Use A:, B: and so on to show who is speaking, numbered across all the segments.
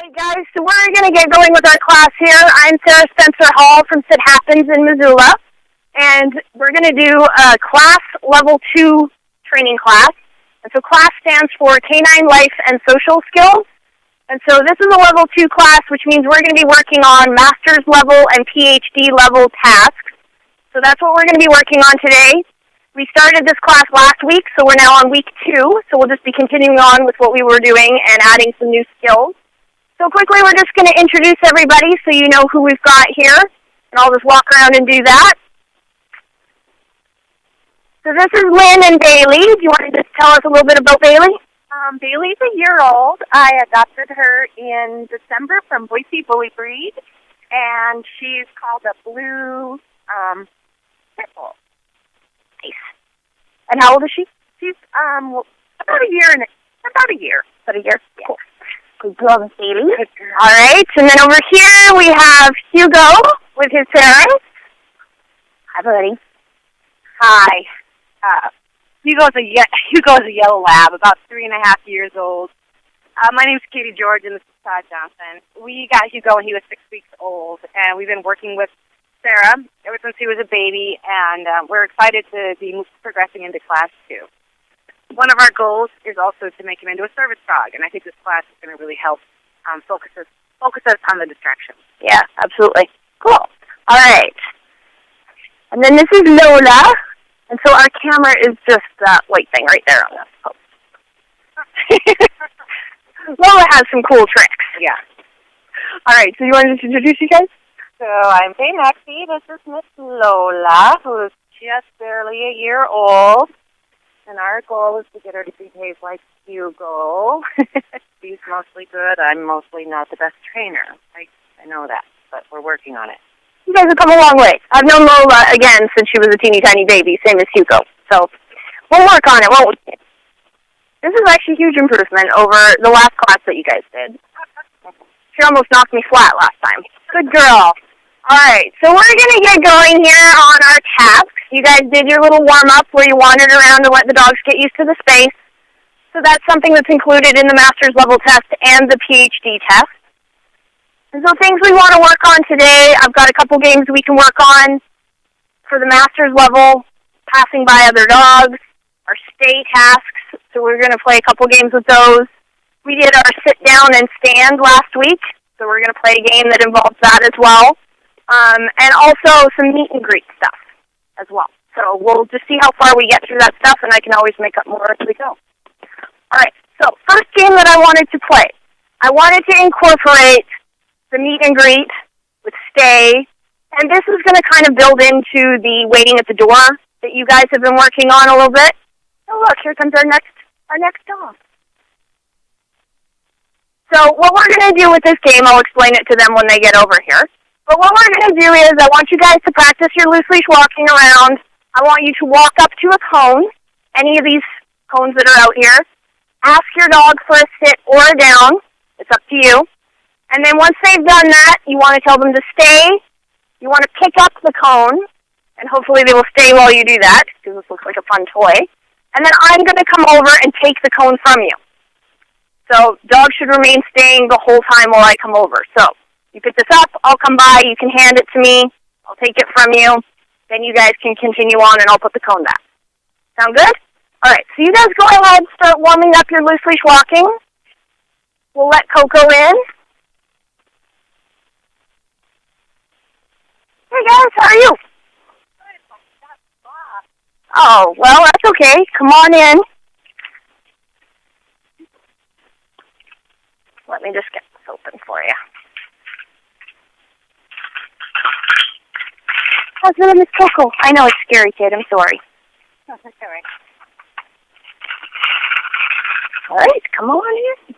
A: Alright guys, so we're going to get going with our class here. I'm Sarah Spencer Hall from C.L.A.S.S in Missoula, and we're going to do a class level 2 training class. And so class stands for Canine Life and Social Skills. And so this is a level 2 class, which means we're going to be working on master's level and PhD level tasks. So that's what we're going to be working on today. We started this class last week, so we're now on week 2. So we'll just be continuing on with what we were doing and adding some new skills. So quickly, we're just going to introduce everybody so you know who we've got here. And I'll just walk around and do that. So this is Lynn and Bailey. Do you want to just tell us a little bit about Bailey?
B: Bailey's a year old. I adopted her in December from Boise Bully Breed, and she's called a blue pit bull.
A: Nice. And how old is she?
B: She's about a year.
A: Yeah. Cool. Good girl, Bailey. All right, and then over here we have Hugo with his parents. Hi, buddy.
B: Hi. Hugo's a yellow lab, about 3.5 years old. My name's Katie George, and this is Todd Johnson. We got Hugo when he was 6 weeks old, and we've been working with Sarah ever since he was a baby, and we're excited to be progressing into class 2. One of our goals is also to make him into a service dog, and I think this class is going to really help focus us on the distractions.
A: Yeah, absolutely. Cool. All right. And then this is Lola. And so our camera is just that white thing right there on this post. Lola has some cool tricks.
B: Yeah.
A: All right, so you want to just introduce you guys?
B: So I'm Faye Maxey. This is Miss Lola, who is just barely a year old. And our goal is to get her to behave like Hugo. She's mostly good. I'm mostly not the best trainer. I know that, but we're working on it.
A: You guys have come a long way. I've known Lola, again, since she was a teeny tiny baby, same as Hugo. So we'll work on it, won't we? This is actually a huge improvement over the last class that you guys did. She almost knocked me flat last time. Good girl. All right, so we're going to get going here on our tasks. You guys did your little warm-up where you wandered around to let the dogs get used to the space. So that's something that's included in the master's level test and the PhD test. And so things we want to work on today, I've got a couple games we can work on for the master's level, passing by other dogs, our stay tasks. So we're going to play a couple games with those. We did our sit down and stand last week, so we're going to play a game that involves that as well. And also some meet and greet stuff as well. So we'll just see how far we get through that stuff, and I can always make up more as we go. All right, so first game that I wanted to play. I wanted to incorporate the meet and greet with stay, and this is going to kind of build into the waiting at the door that you guys have been working on a little bit. Oh, look, here comes our next dog. So what we're going to do with this game, I'll explain it to them when they get over here. But what we're going to do is I want you guys to practice your loose leash walking around. I want you to walk up to a cone, any of these cones that are out here. Ask your dog for a sit or a down. It's up to you. And then once they've done that, you want to tell them to stay. You want to pick up the cone, and hopefully they will stay while you do that, because this looks like a fun toy. And then I'm going to come over and take the cone from you. So dogs should remain staying the whole time while I come over. So you pick this up, I'll come by, you can hand it to me, I'll take it from you, then you guys can continue on and I'll put the cone back. Sound good? All right, so you guys go ahead and start warming up your loose leash walking. We'll let Coco in. Hey guys, how are you? Oh, well, that's okay. Come on in. Let me just get this open for you. How's it, Miss Coco? I know it's scary, kid. I'm sorry.
B: Oh, that's all right.
A: All right, come on in.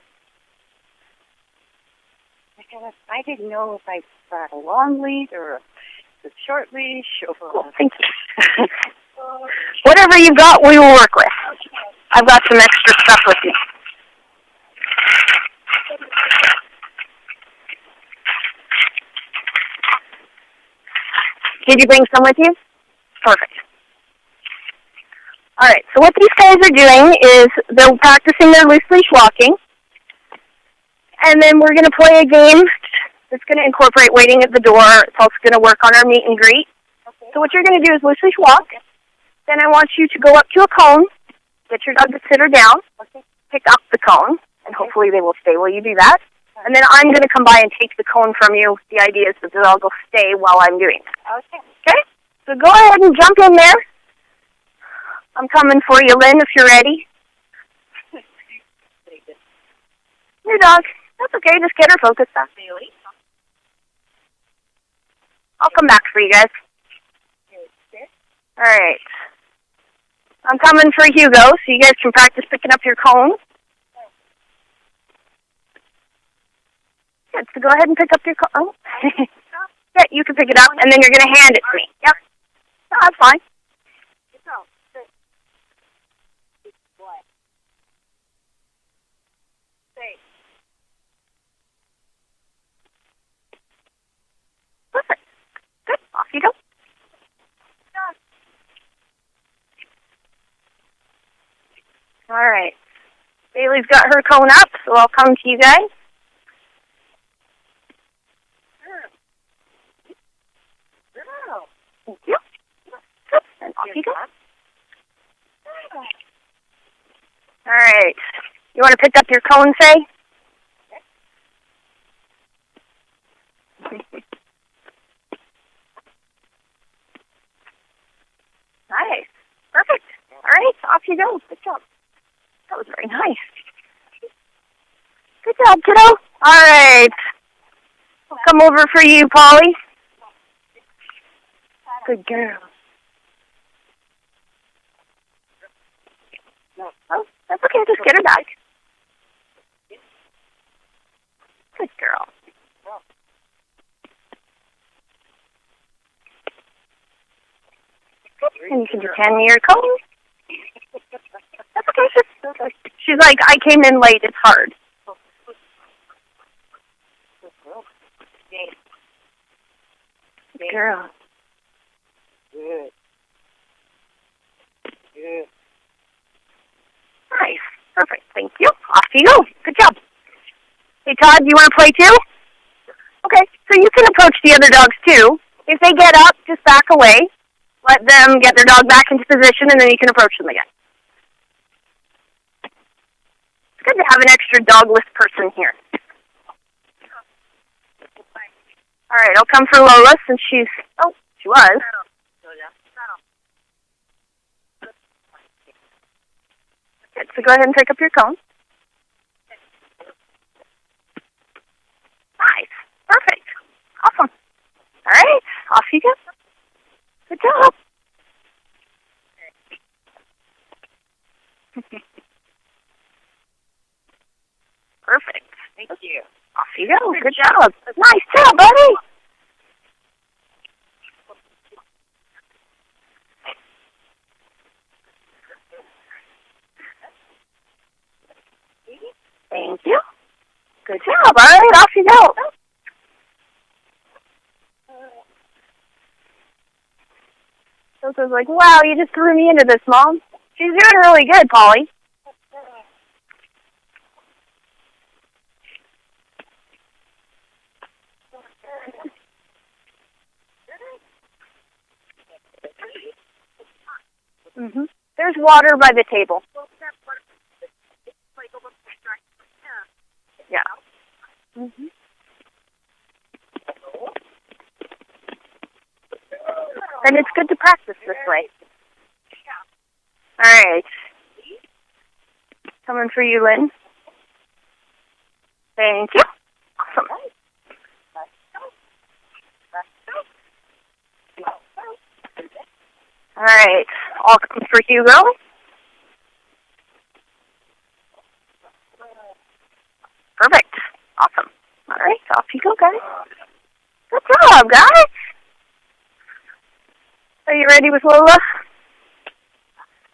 B: I didn't know if I brought a long leash or a short leash.
A: Cool, thank you. Whatever you've got, we will work with. I've got some extra stuff with me. Did you bring some with you? Perfect. All right, so what these guys are doing is they're practicing their loose leash walking. And then we're going to play a game that's going to incorporate waiting at the door. It's also going to work on our meet and greet. Okay. So what you're going to do is loosely walk. Then I want you to go up to a cone, get your dog to sit her down, pick up the cone, and hopefully they will stay while you do that. And then I'm going to come by and take the cone from you. The idea is that the dog will stay while I'm doing it. Okay. Okay? So go ahead and jump in there. I'm coming for you, Lynn, if you're ready. Your dog. That's okay. Just get her focused on Bailey. I'll come back for you guys. All right. I'm coming for Hugo, so you guys can practice picking up your cones. Good. So go ahead and pick up your cone. Oh. Yeah, you can pick it up, and then you're going to hand it to me. Yep. No, that's fine. Perfect. Good. Off you go. All right. Bailey's got her cone up, so I'll come to you guys. Thank you. Good. And off you go. All right. You want to pick up your cone, Faye? Nice. Perfect. All right. Off you go. Good job. That was very nice. Good job, kiddo. All right. I'll come over for you, Polly. Good girl. Oh, that's okay. Just get her back. Good girl. And you can just hand me your cone. That's okay. She's like, I came in late. It's hard. Good girl. Good. Good. Nice. Perfect. Thank you. Off you go. Good job. Hey, Todd, you want to play too? Okay. So you can approach the other dogs too. If they get up, just back away. Let them get their dog back into position, and then you can approach them again. It's good to have an extra dogless person here. All right, I'll come for Lola since she's... Oh, she was. Good, so go ahead and pick up your cone. Nice. Perfect. Awesome. All right, off you go. Good job. Perfect. Thank you. Off you go. Good job. Nice job, buddy. Thank you. Good job. All right, off you go. Sosa's like, wow, you just threw me into this, Mom. She's doing really good, Polly. Mhm. There's water by the table. Yeah. Mhm. And it's good to practice this way. All right. Coming for you, Lynn. Thank you. Awesome. All right. All coming for Hugo. Perfect. Awesome. All right. Off you go, guys. Good job, guys. Are you ready with Lola?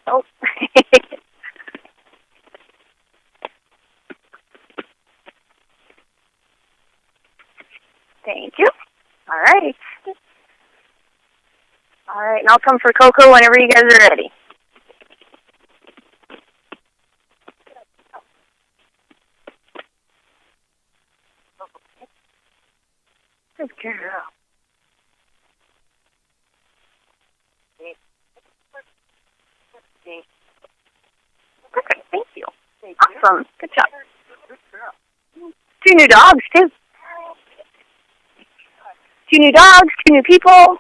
A: Oh. Thank you. All right. All right, and I'll come for Coco whenever you guys are ready. Good girl. Perfect. Thank you. Awesome. Good job. Two new dogs, too. Two new dogs, two new people.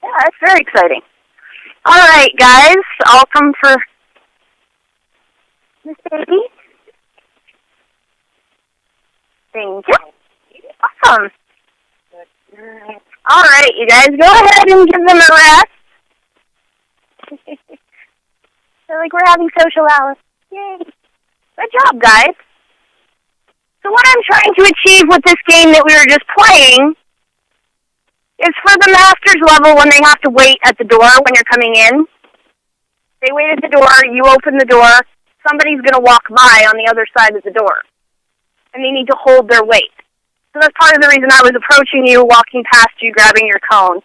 A: Yeah, that's very exciting. All right, guys. I'll come for Miss Baby. Thank you. Awesome. All right, you guys, go ahead and give them a rest. They're like, we're having social hours. Yay. Good job, guys. So what I'm trying to achieve with this game that we were just playing is for the master's level when they have to wait at the door when you're coming in. They wait at the door, you open the door, somebody's going to walk by on the other side of the door. And they need to hold their weight. So that's part of the reason I was approaching you, walking past you, grabbing your cone.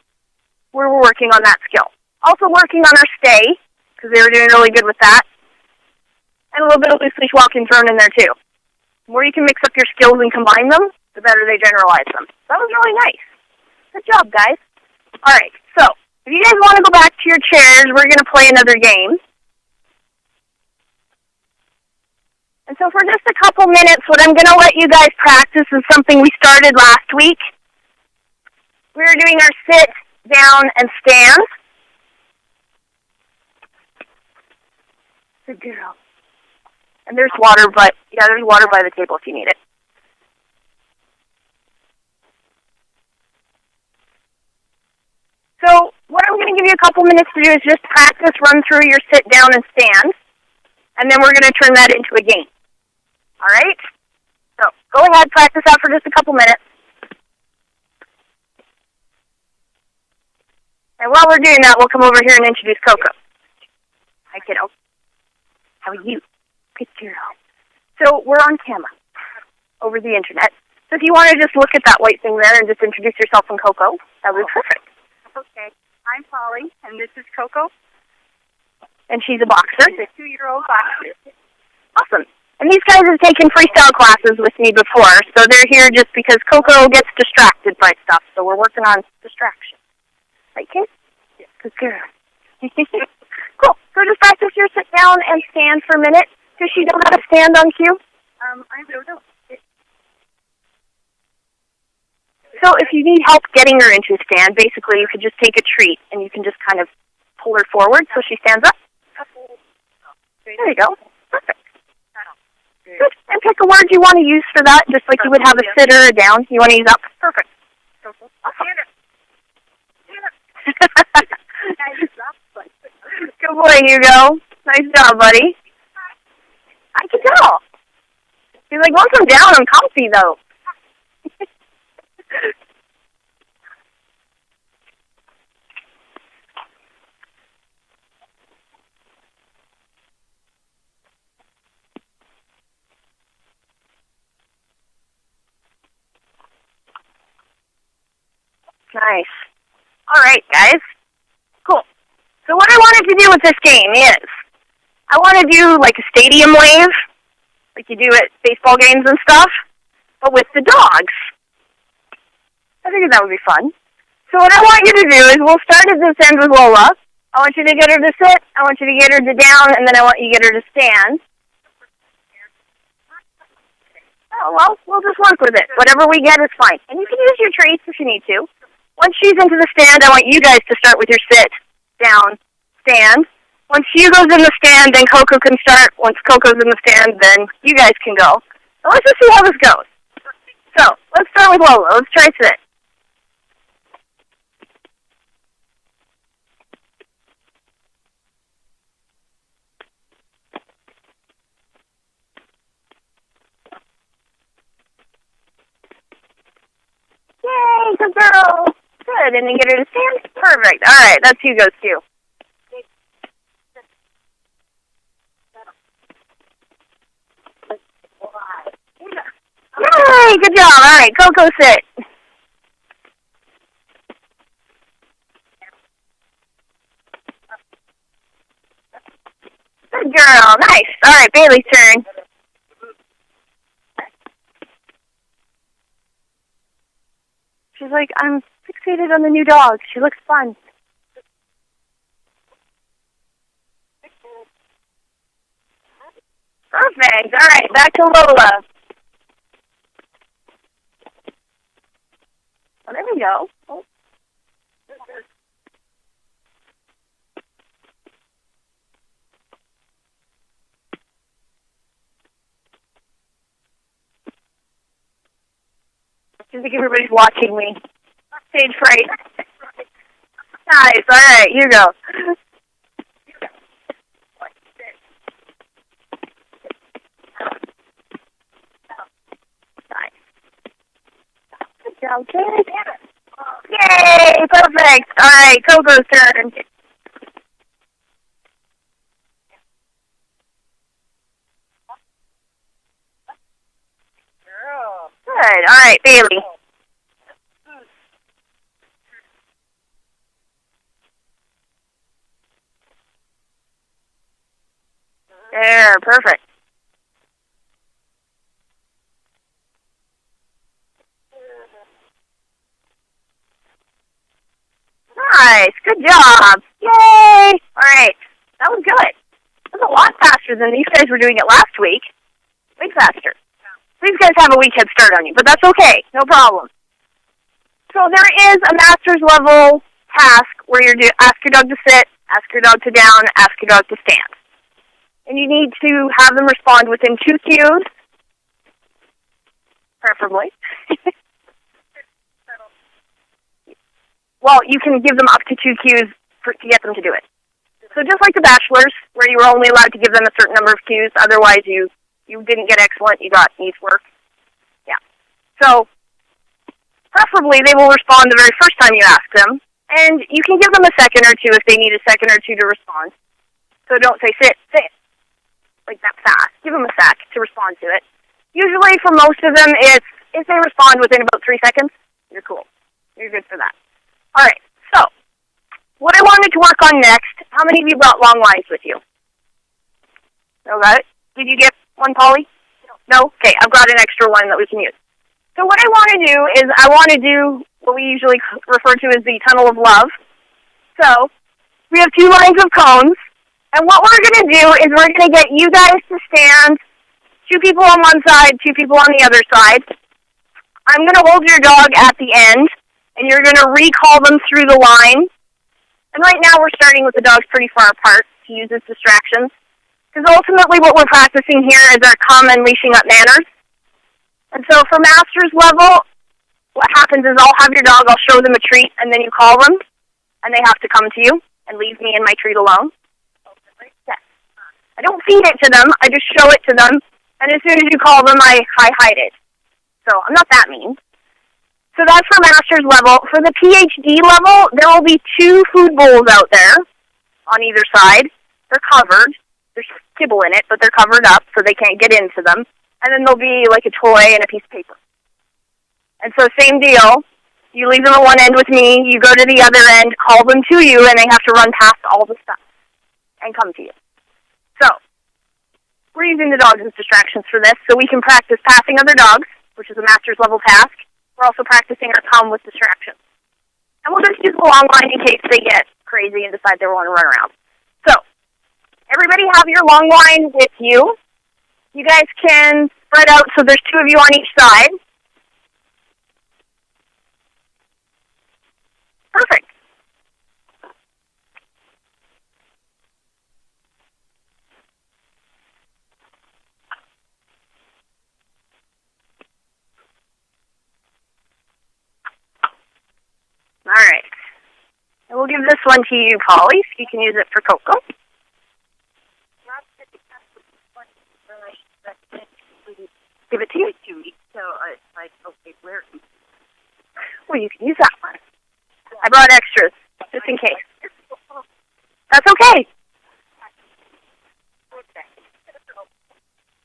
A: We were working on that skill. Also working on our stay, because they were doing really good with that. And a little bit of loose leash walking thrown in there too. The more you can mix up your skills and combine them, the better they generalize them. That was really nice. Good job, guys. All right, so if you guys want to go back to your chairs, we're going to play another game. And so for just a couple minutes, what I'm going to let you guys practice is something we started last week. We were doing our sit, down, and stand. Good girl. And there's water, but yeah, there's water by the table if you need it. So what I'm going to give you a couple minutes to do is just practice, run through your sit, down, and stand. And then we're going to turn that into a game. All right? So go ahead, practice out for just a couple minutes. And while we're doing that, we'll come over here and introduce Coco. Hi, kiddo. How are you? Good girl. So we're on camera over the internet. So if you want to just look at that white thing there and just introduce yourself and Coco, that would be perfect.
B: Okay. I'm Polly, and this is Coco.
A: And she's a boxer.
B: She's a 2-year-old boxer.
A: Awesome. And these guys have taken freestyle classes with me before, so they're here just because Coco gets distracted by stuff, so we're working on distraction. Right, kid? Yeah. Good girl. Cool. So just practice your sit down and stand for a minute. Does she know how to stand on cue?
B: I don't know.
A: So if you need help getting her into a stand, basically you could just take a treat and you can just kind of pull her forward so she stands up. There you go. Perfect. Good. And pick a word you want to use for that, just like you would have a sit or a down. You want to use up? Perfect. Good boy, Hugo. Nice job, buddy. I can tell. He's like, once I'm down, I'm comfy, though. Nice. All right, guys. Cool. So what I wanted to do with this game is I want to do like a stadium wave, like you do at baseball games and stuff, but with the dogs. I figured that would be fun. So what I want you to do is we'll start at this end with Lola. I want you to get her to sit, I want you to get her to down, and then I want you to get her to stand. Oh, well, we'll just work with it. Whatever we get is fine. And you can use your treats if you need to. Once she's into the stand, I want you guys to start with your sit, down, stand. Once she goes in the stand, then Coco can start. Once Coco's in the stand, then you guys can go. So let's just see how this goes. So, let's start with Lola. Let's try sit. Yay, good girl. Good, and then get her to stand. Perfect. All right, that's Hugo's cue. Yay, good job. All right, Coco sit. Good girl. Nice. All right, Bailey's turn. She's like, I'm fixated on the new dog. She looks fun. Perfect. All right, back to Lola. Oh, there we go. Oh. I think everybody's watching me. Stage fright. Nice. All right, here you go. Nice. Good job, kid. Yay! Perfect. All right, Coco's turn. Good. All right, Bailey. There, perfect. Nice. Good job. Yay! All right. That was good. That was a lot faster than these guys were doing it last week. Way faster. These guys have a week head start on you, but that's okay. No problem. So there is a master's level task where you ask your dog to sit, ask your dog to down, ask your dog to stand. And you need to have them respond within 2 cues, preferably. Well, you can give them up to 2 cues to get them to do it. So just like the bachelors, where you were only allowed to give them a certain number of cues, otherwise you didn't get excellent, you got needs work. Yeah. So preferably they will respond the very first time you ask them, and you can give them a second or two if they need a second or two to respond. So don't say sit, like that fast. Give them a sec to respond to it. Usually for most of them, it's if they respond within about 3 seconds, you're cool. You're good for that. All right, so what I wanted to work on next, how many of you brought long lines with you? No, got it? Did you get one, Polly? No? Okay, I've got an extra one that we can use. So what I want to do is I want to do what we usually refer to as the tunnel of love. So we have 2 lines of cones, and what we're going to do is we're going to get you guys to stand, 2 people on one side, 2 people on the other side. I'm going to hold your dog at the end, and you're going to recall them through the line. And right now we're starting with the dogs pretty far apart to use as distractions. Because ultimately what we're practicing here is our common leashing up manners. And so for master's level, what happens is I'll have your dog, I'll show them a treat, and then you call them, and they have to come to you and leave me and my treat alone. Yes. I don't feed it to them, I just show it to them, and as soon as you call them, I hide it. So I'm not that mean. So that's for master's level. For the PhD level, there will be 2 food bowls out there on either side. They're covered. There's kibble in it, but they're covered up so they can't get into them. And then there'll be like a toy and a piece of paper. And so same deal. You leave them at one end with me, you go to the other end, call them to you, and they have to run past all the stuff and come to you. So we're using the dogs as distractions for this, so we can practice passing other dogs, which is a master's level task. We're also practicing our come with distractions. And we'll just use the long line in case they get crazy and decide they want to run around. So everybody have your long line with you. You guys can spread out so there's 2 of you on each side. Perfect. All right. And we'll give this one to you, Polly, so you can use it for Coco. Give it to you.
B: So it's like, okay, where?
A: Well, you can use that one. I brought extras, just in case. That's okay.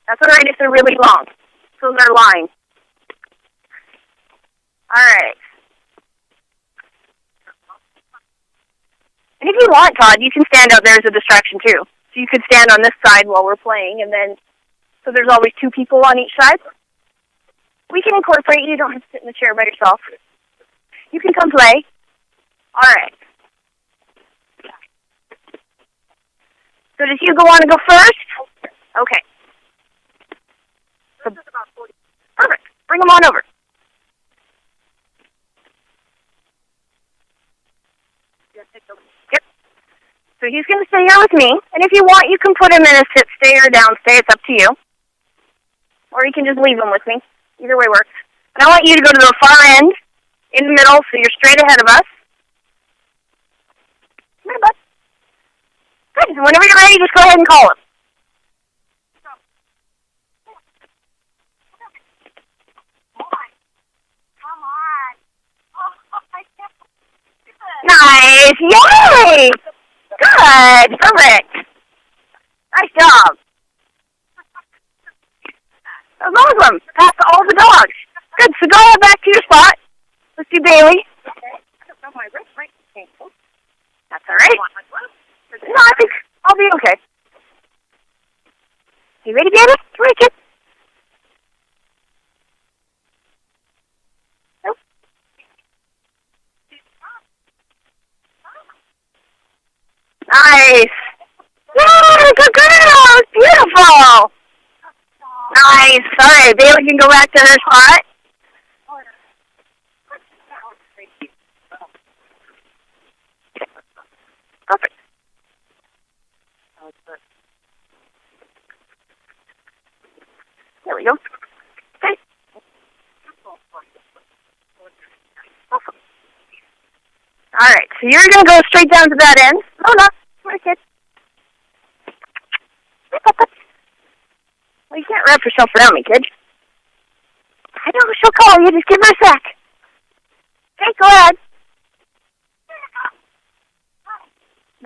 A: That's all right if they're really long. So they're lying. All right. And if you want, Todd, you can stand out there as a distraction, too. So you could stand on this side while we're playing, and then, so there's always 2 people on each side. We can incorporate you. You don't have to sit in the chair by yourself. You can come play. All right. So does Hugo want to go first? Okay. So, perfect. Bring him on over. Yep. So he's going to stay here with me, and if you want, you can put him in a sit-stay or down-stay. It's up to you. Or you can just leave him with me. Either way works. And I want you to go to the far end, in the middle, so you're straight ahead of us. Come here, bud. Good. And whenever you're ready, just go ahead and call him. Nice! Yay! Good! Perfect! Nice job! That was awesome! Past all the dogs. Good, so go ahead back to your spot. Let's do Bailey. That's alright. No, I think I'll be okay. You ready, Bailey? You ready, kid? Nope. Nice! Yay! Good girl! Beautiful! Nice! Alright, Bailey can go back to her spot. Perfect. There we go. Okay. Awesome. Alright, so you're going to go straight down to that end. Lola, come here, kid. Well, you can't wrap yourself around me, kid. I know, she'll call you. Just give her a sec. Okay, go ahead.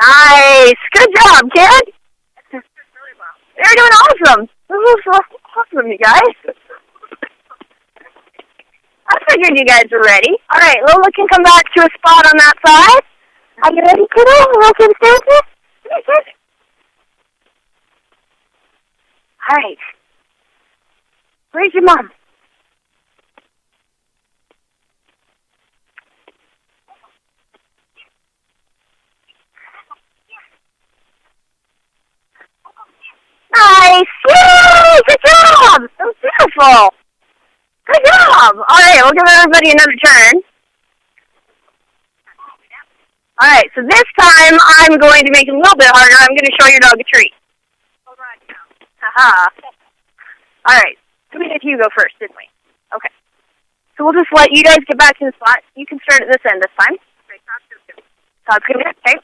A: Nice. Good job, kid. You're doing awesome. This was awesome, you guys. I figured you guys were ready. All right, Lola can come back to a spot on that side. Are you ready, kiddo? You okay to stay with me? Come here, kid. All right. Where's your mom? Nice! Yay! Good job! That was beautiful! Good job! Alright, we'll give everybody another turn. Alright, so this time I'm going to make it a little bit harder. I'm going to show your dog a treat. Haha. Alright, so we did Hugo first, didn't we? Okay. So we'll just let you guys get back to the spot. You can start at this end this time. Todd's going to okay.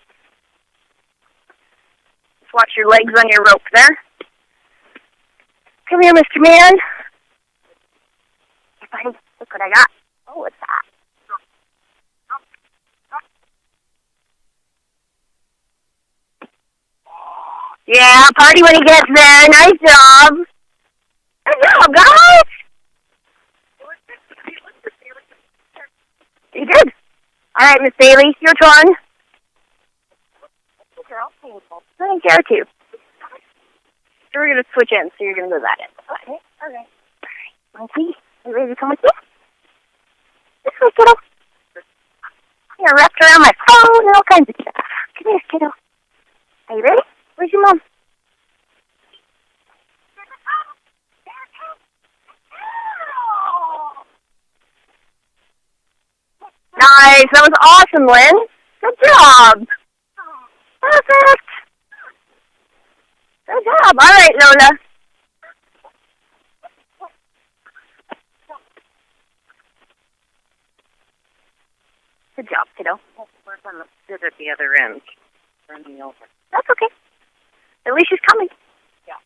A: Just watch your legs on your rope there. Come here, Mr. Man. Look what I got. Oh, what's that? Yeah, party when he gets there. Nice job. Good job, guys. You did. All right, Miss Bailey, your turn. I think there too. So we're going to switch in, so you're going to go that end. Okay. All right. Monkey, are you ready to come with me? This way, kiddo. You're wrapped around my phone and all kinds of stuff. Come here, kiddo. Are you ready? Where's your mom? Nice. That was awesome, Lynn. Good job. Perfect. Good job. All right, Lola. Good job, kiddo.
B: Work on the sit at the other end. Running over.
A: That's okay. At least she's coming.
B: Yeah.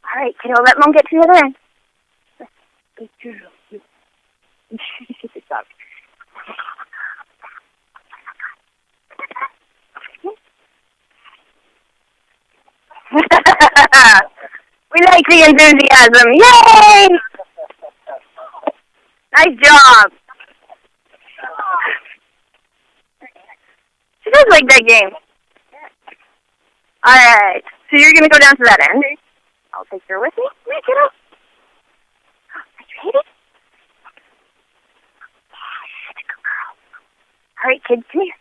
A: All right, kiddo. Let Mom get to the other end. Good girl. Good job. We like the enthusiasm. Yay! Nice job. She does like that game. Alright, so you're going to go down to that end. I'll take her with me. Come here, kiddo. Are you ready? Good girl. right, kid, come here.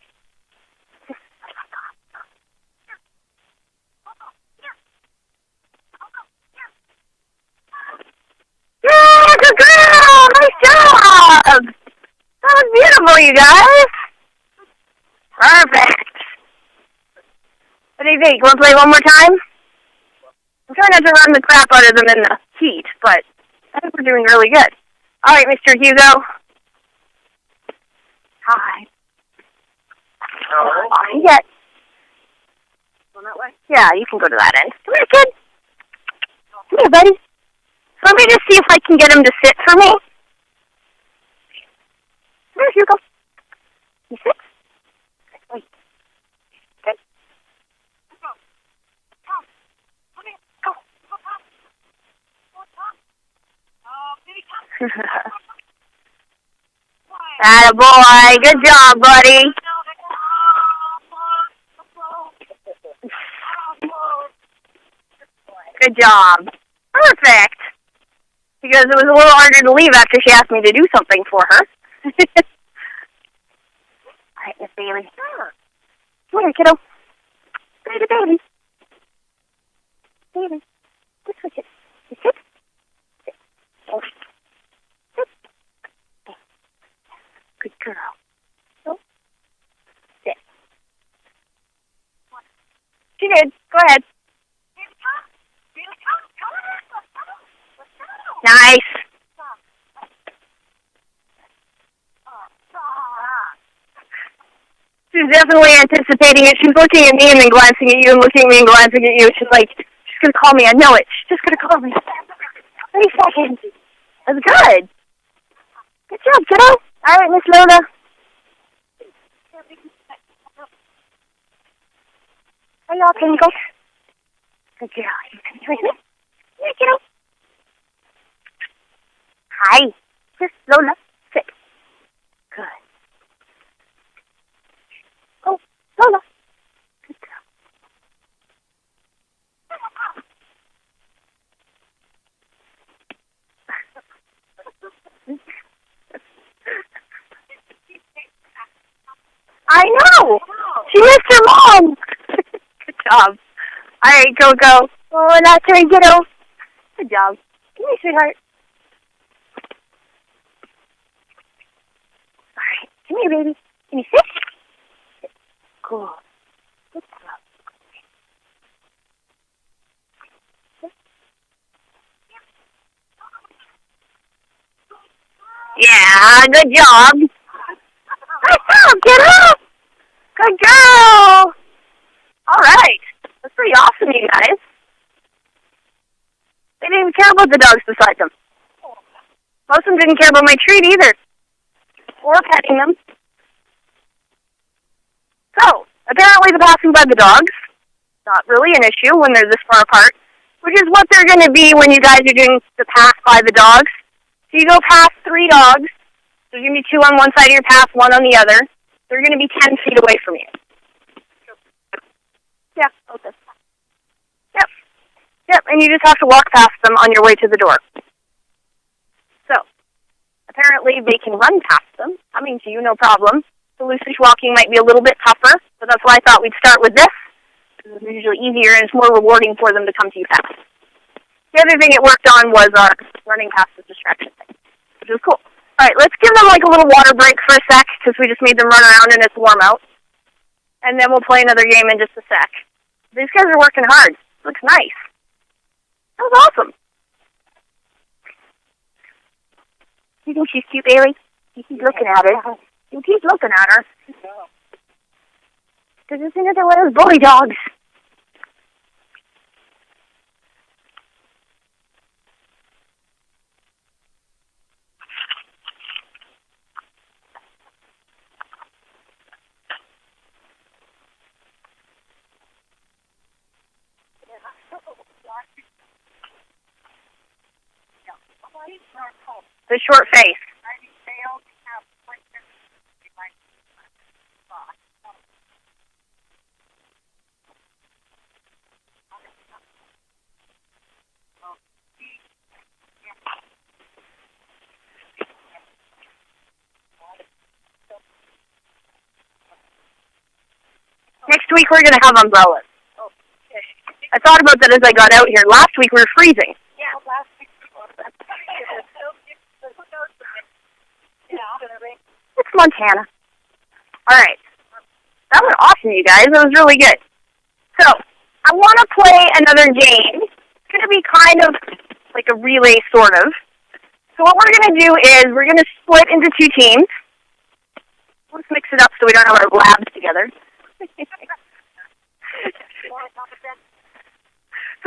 A: Yeah, good girl! Nice job! That was beautiful, you guys. Perfect. What do you think? Want to play one more time? I'm trying not to run the crap out of them in the heat, but I think we're doing really good. All right, Mr. Hugo. Hi. Oh, yes.
B: Going that way?
A: Yeah, you can go to that end. Come here, kid. Come here, buddy. Let me just see if I can get him to sit for me. Come here, Hugo. You sit? Wait. Good. Attaboy. Good job, buddy. Good job. Perfect. Because it was a little harder to leave after she asked me to do something for her. All right, Miss Bailey. Come here, kiddo. Baby. Baby. This way, kid. You sit. Sit. Oh. Sit. Good girl. So. Sit. She did. Go ahead. Nice. She's definitely anticipating it. She's looking at me and then glancing at you and looking at me and glancing at you. She's like, she's going to call me. I know it. She's just going to call me. 30 seconds. That's good. Good job, kiddo. All right, Miss Lola. Hey, y'all, can you go? Good girl. Here, kiddo. Hi. Just Lola. Sit. Good. Oh, Lola. Good girl. I know. She missed her mom. Good job. All right, go. Oh, that's her, kiddo. Good job. Come here, sweetheart. All right. Come here, baby. Can you sit? Sit. Cool. Good job. Yeah, good job. Good job, kiddo. Good girl. All right. That's pretty awesome, you guys. They didn't even care about the dogs beside them. Most of them didn't care about my treat either. Or petting them. So, apparently the passing by the dogs, not really an issue when they're this far apart, which is what they're going to be when you guys are doing the pass by the dogs. So you go past 3 dogs. There's going to be 2 on one side of your path, 1 on the other. They're going to be 10 feet away from you. Yeah, okay. Yep, and you just have to walk past them on your way to the door. So, apparently they can run past them. Coming to you, no problem. The loose-ish walking might be a little bit tougher, but that's why I thought we'd start with this. It's usually easier and it's more rewarding for them to come to you fast. The other thing it worked on was running past the distraction thing, which is cool. All right, let's give them like a little water break for a sec, because we just made them run around and it's warm out. And then we'll play another game in just a sec. These guys are working hard. It looks nice. That was awesome. You think she's cute, Bailey? You keep looking at her. You keep looking at her. Because it's another one of those bully dogs. The short face. next week we're going to have umbrellas.
B: Oh, okay.
A: I thought about that as I got out here. Last week we were freezing.
B: Yeah, last week.
A: It's Montana. All right. That was awesome, you guys. That was really good. So, I want to play another game. It's going to be kind of like a relay, sort of. So what we're going to do is we're going to split into two teams. Let's mix it up so we don't have our labs together.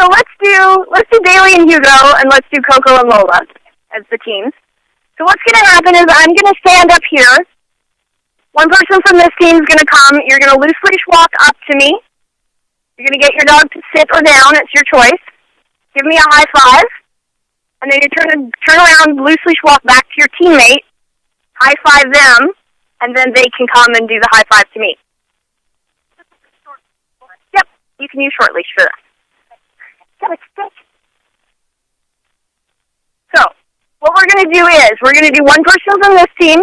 A: So let's do Bailey and Hugo, and let's do Coco and Lola as the teams. So what's going to happen is I'm going to stand up here. One person from this team is going to come. You're going to loose leash walk up to me. You're going to get your dog to sit or down. It's your choice. Give me a high five. And then you turn around, loose leash walk back to your teammate, high five them, and then they can come and do the high five to me. Yep, you can use short leash for that. So, what we're going to do is, we're going to do one person from this team.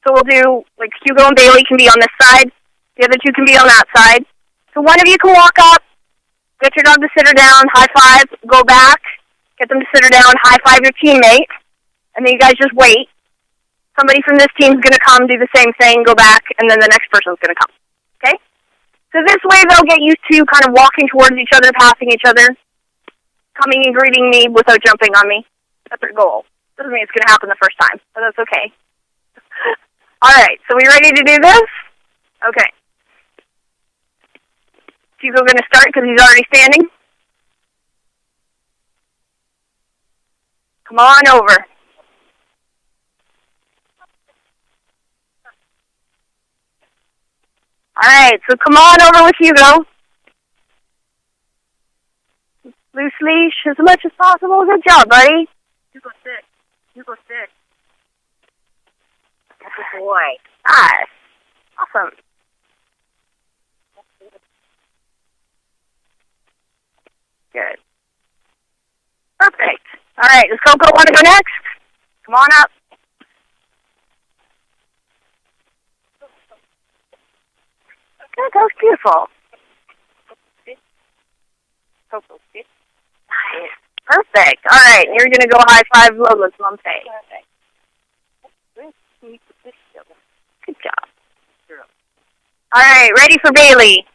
A: So we'll do, like, Hugo and Bailey can be on this side. The other two can be on that side. So one of you can walk up, get your dog to sit her down, high five, go back, get them to sit her down, high five your teammate, and then you guys just wait. Somebody from this team is going to come, do the same thing, go back, and then the next person's going to come. Okay? So this way they'll get used to kind of walking towards each other, passing each other, coming and greeting me without jumping on me. That's our goal. Doesn't mean it's going to happen the first time, but that's okay. All right, so we ready to do this? Okay. Hugo going to start because he's already standing. Come on over. All right, so come on over with Hugo. Loose leash as much as possible. Good job, buddy.
B: Hugo, sit. Hugo, sit.
A: Good boy. Nice. Awesome. Good. Perfect. All right, does Coco want to go next? Come on up. Good, that was beautiful.
B: Coco, sit.
A: Nice. Perfect. All right, you're going to go high five Lola's mom face.
B: Perfect.
A: Good job. All right, ready for Bailey.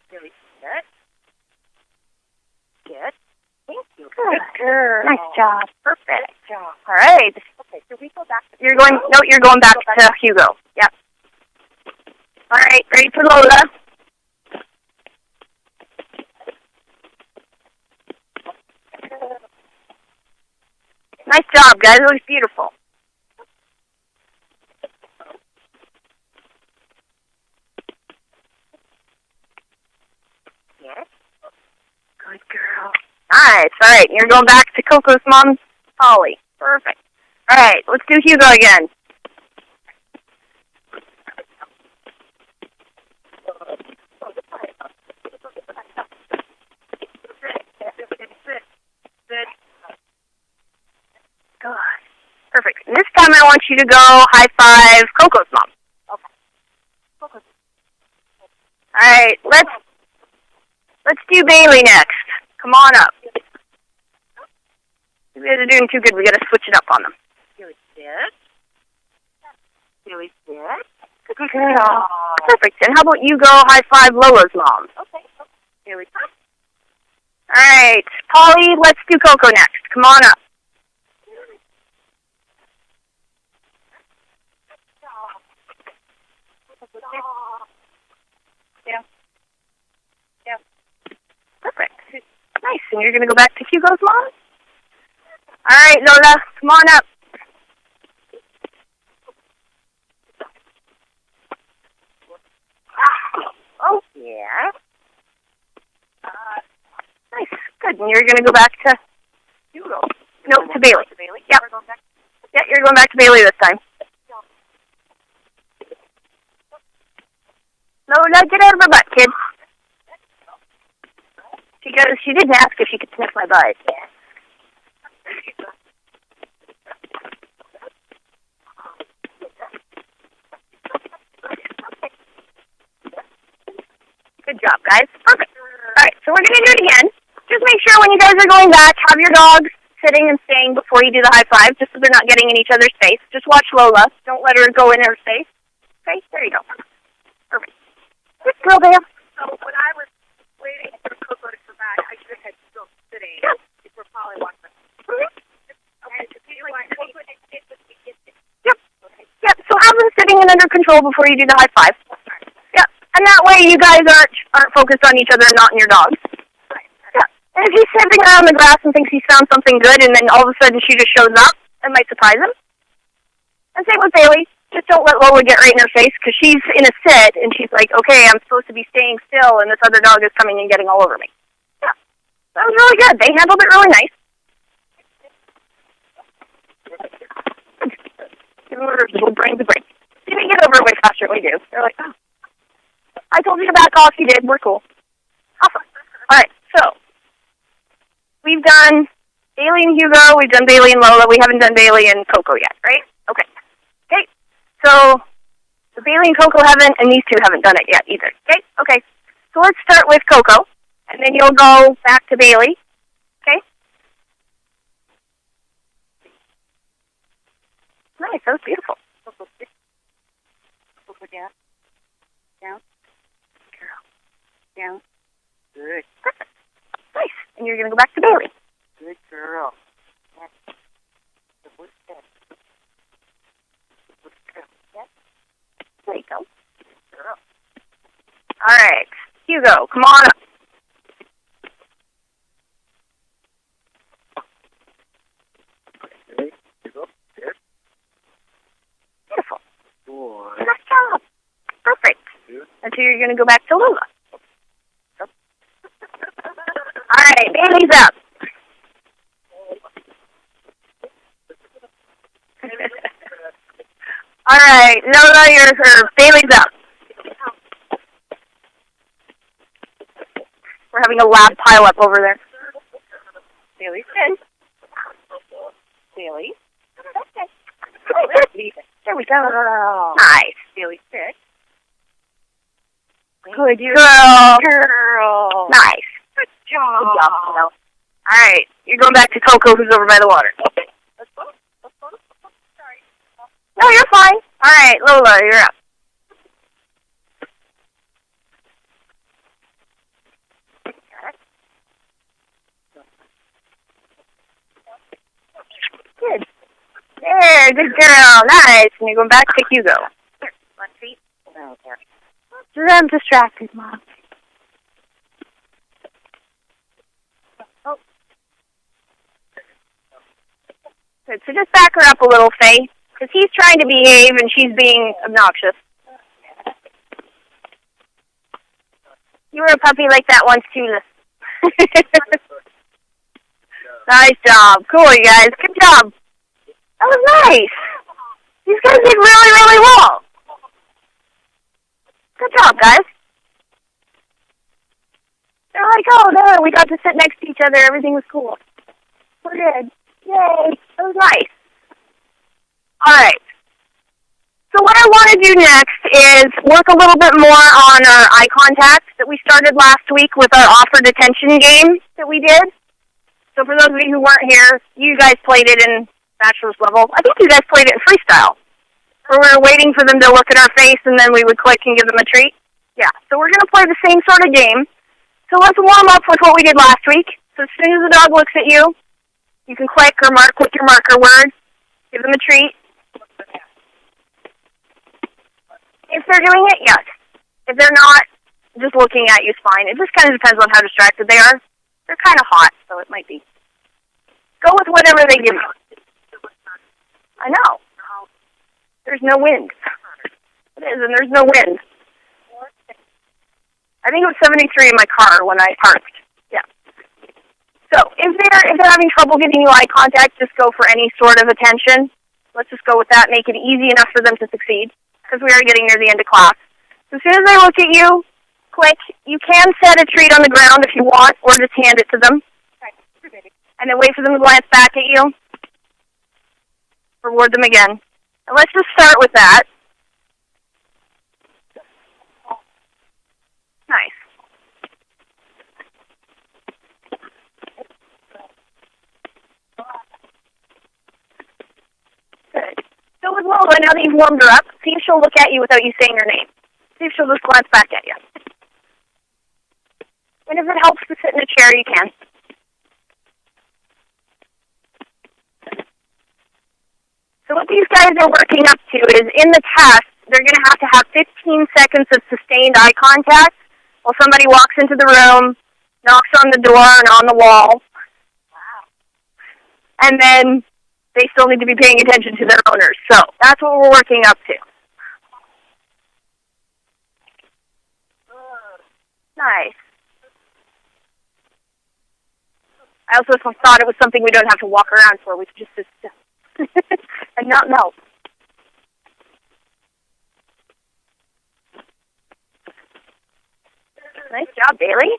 B: Bailey, sit. Good. Thank you.
A: Good girl. Nice job. Perfect.
B: Good job.
A: All right.
B: Okay, so we go back to...
A: You're going back to Hugo. Yep. All right, ready for Lola. Nice job, guys. It looks beautiful.
B: Yes.
A: Good girl. Nice. All right, you're going back to Coco's mom, Polly. Perfect. All right, let's do Hugo again. Good. Perfect. And this time I want you to go high five Coco's mom.
B: Okay. Coco.
A: All right, let's do Bailey next. Come on up. You guys are doing too good. We got to switch it up on them.
B: Bailey, sit. Bailey, sit.
A: Good girl. Perfect. And how about you go high five Lola's mom?
B: Okay. Bailey, sit.
A: All right, Polly, let's do Coco next. Come on up.
B: Yeah. Yeah.
A: Perfect. Nice. And you're going to go back to Hugo's mom? All right, Lola, come on up. Oh, yeah. Nice. Good. And you're going to go back to
B: Hugo.
A: No, to Bailey.
B: To Bailey?
A: Yep.
B: We're going back.
A: Yeah, you're going back to Bailey this time. Lola, get out of my butt, kid. She didn't ask if she could sniff my butt. Yeah. guys. Perfect. All right, so we're going to do it again. Just make sure when you guys are going back, have your dogs sitting and staying before you do the high five, just so they're not getting in each other's face. Just watch Lola. Don't let her go in her face. Okay, there you go. Perfect. Good girl, Bam.
B: So when I was waiting for Coco to come back, I should have had still sitting.
A: Yeah.
B: We're probably watching. Okay.
A: Yep. Yep. So have them sitting and under control before you do the high five. Yep. And that way you guys aren't focused on each other and not on your dogs. Yeah. And if he's sitting around the grass and thinks he's found something good, and then all of a sudden she just shows up, it might surprise him. And same with Bailey. Just don't let Lola get right in her face, because she's in a sit, and she's like, okay, I'm supposed to be staying still, and this other dog is coming and getting all over me. Yeah. That was really good. They handled it really nice. Give them a little brain to break. They get over it way faster than we do. They're like, oh, I told you to back off. You did. We're cool. Awesome. All right, so we've done Bailey and Hugo. We've done Bailey and Lola. We haven't done Bailey and Coco yet, right? Okay. Okay. So the Bailey and Coco haven't, and these two haven't done it yet either. Okay? Okay. So let's start with Coco, and then you'll go back to Bailey. Okay? Nice. That was beautiful.
B: Down. Down.
A: Girl.
B: Down. Good.
A: Perfect. Nice. And you're going to go back to Bailey.
B: Good girl.
A: There you go. All right. Hugo, come on up. Beautiful. Nice job. Perfect. And so you're going to go back to Lola. All right. Bailey's up. All right. Lola, Bailey's up. We're having a lab pile-up over there.
B: Bailey's in. Bailey.
A: Okay. There we go. Nice.
B: Bailey, sit.
A: Good girl.
B: Girl.
A: Nice.
B: Good job.
A: Good job. All right. You're going back to Coco, who's over by the water.
B: Let's go. Sorry.
A: No, you're fine. All right, Lola, you're up. Good. There, good girl. Nice. And you're going back to Hugo.
B: Here, one treat. Oh, there.
A: I'm distracted, Mom.
B: Oh.
A: Good. So just back her up a little, Faye, because he's trying to behave and she's being obnoxious. You were a puppy like that once, too. Nice job. Cool, you guys. Good job. That was nice. These guys did really, really well. Good job, guys. They're like, oh, no, we got to sit next to each other. Everything was cool. We're good. Yay. That was nice. All right. So what I want to do next is work a little bit more on our eye contact that we started last week with our offered attention game that we did. So for those of you who weren't here, you guys played it in bachelor's level. I think you guys played it in freestyle, where we were waiting for them to look at our face and then we would click and give them a treat. Yeah, so we're going to play the same sort of game. So let's warm up with what we did last week. So as soon as the dog looks at you, you can click or mark with your marker word, give them a treat. If they're doing it, yes. If they're not, just looking at you is fine. It just kind of depends on how distracted they are. They're kind of hot, so it might be. Go with whatever they give you. I know. There's no wind. It is, and there's no wind. I think it was 73 in my car when I parked. Yeah. So if they're having trouble giving you eye contact, just go for any sort of attention. Let's just go with that. Make it easy enough for them to succeed, because we are getting near the end of class. So as soon as they look at you, click. You can set a treat on the ground if you want, or just hand it to them. And then wait for them to glance back at you. Reward them again. And let's just start with that. Nice. So with Lola, now that you've warmed her up, see if she'll look at you without you saying her name. See if she'll just glance back at you. And if it helps to sit in a chair, you can. So what these guys are working up to is, in the test, they're going to have 15 seconds of sustained eye contact while somebody walks into the room, knocks on the door and on the wall. Wow. And then they still need to be paying attention to their owners. So that's what we're working up to. Nice. I also thought it was something we don't have to walk around for. We could just sit still and not know. Nice job, Bailey.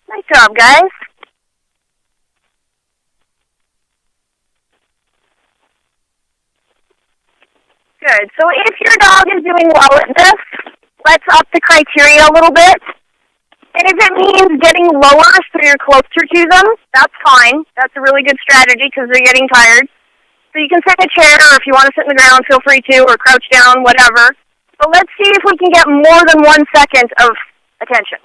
A: Nice job, guys. Good. So if your dog is doing well at this, let's up the criteria a little bit. And if it means getting lower so you're closer to them, that's fine. That's a really good strategy because they're getting tired. So you can sit in a chair, or if you want to sit in the ground, feel free to, or crouch down, whatever. But let's see if we can get more than 1 second of attention.